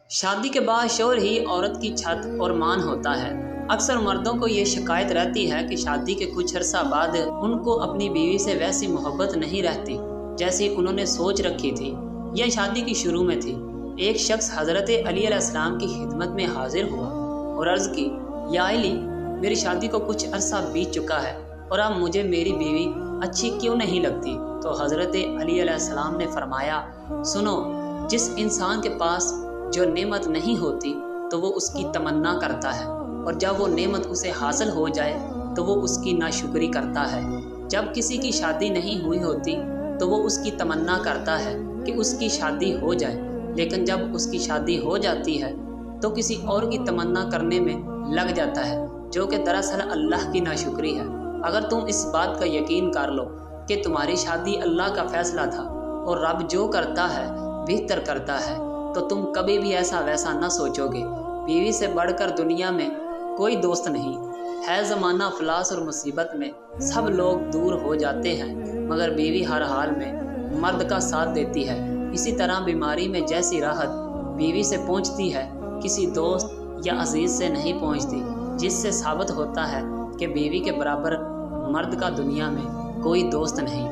शादी के बाद शौहर ही औरत की छत और मान होता है। अक्सर मर्दों को ये शिकायत रहती है कि शादी के कुछ अरसा बाद उनको अपनी बीवी से वैसी मोहब्बत नहीं रहती जैसी उन्होंने सोच रखी थी। यह शादी की शुरू में थी। एक शख्स हज़रत अली अलैहिस्सलाम की खिदमत में हाजिर हुआ और अर्ज़ की, या अली, मेरी शादी को कुछ अरसा बीत चुका है और अब मुझे मेरी बीवी अच्छी क्यों नहीं लगती। तो हज़रत अली अलैहिस्सलाम ने फरमाया, सुनो, जिस इंसान के पास जो नेमत नहीं होती तो वो उसकी तमन्ना करता है, और जब वो नेमत उसे हासिल हो जाए तो वो उसकी नाशुक्री करता है। जब किसी की शादी नहीं हुई होती तो वो उसकी तमन्ना करता है कि उसकी शादी हो जाए, लेकिन जब उसकी शादी हो जाती है तो किसी और की तमन्ना करने में लग जाता है, जो कि दरअसल अल्लाह की नाशुक्री है। अगर तुम इस बात का यकीन कर लो कि तुम्हारी शादी अल्लाह का फैसला था और रब जो करता है बेहतर करता है, तो तुम कभी भी ऐसा वैसा न सोचोगे। बीवी से बढ़कर दुनिया में कोई दोस्त नहीं है। ज़माना अफलास और मुसीबत में सब लोग दूर हो जाते हैं, मगर बीवी हर हाल में मर्द का साथ देती है। इसी तरह बीमारी में जैसी राहत बीवी से पहुंचती है, किसी दोस्त या अजीज़ से नहीं पहुंचती, जिससे साबित होता है कि बीवी के बराबर मर्द का दुनिया में कोई दोस्त नहीं।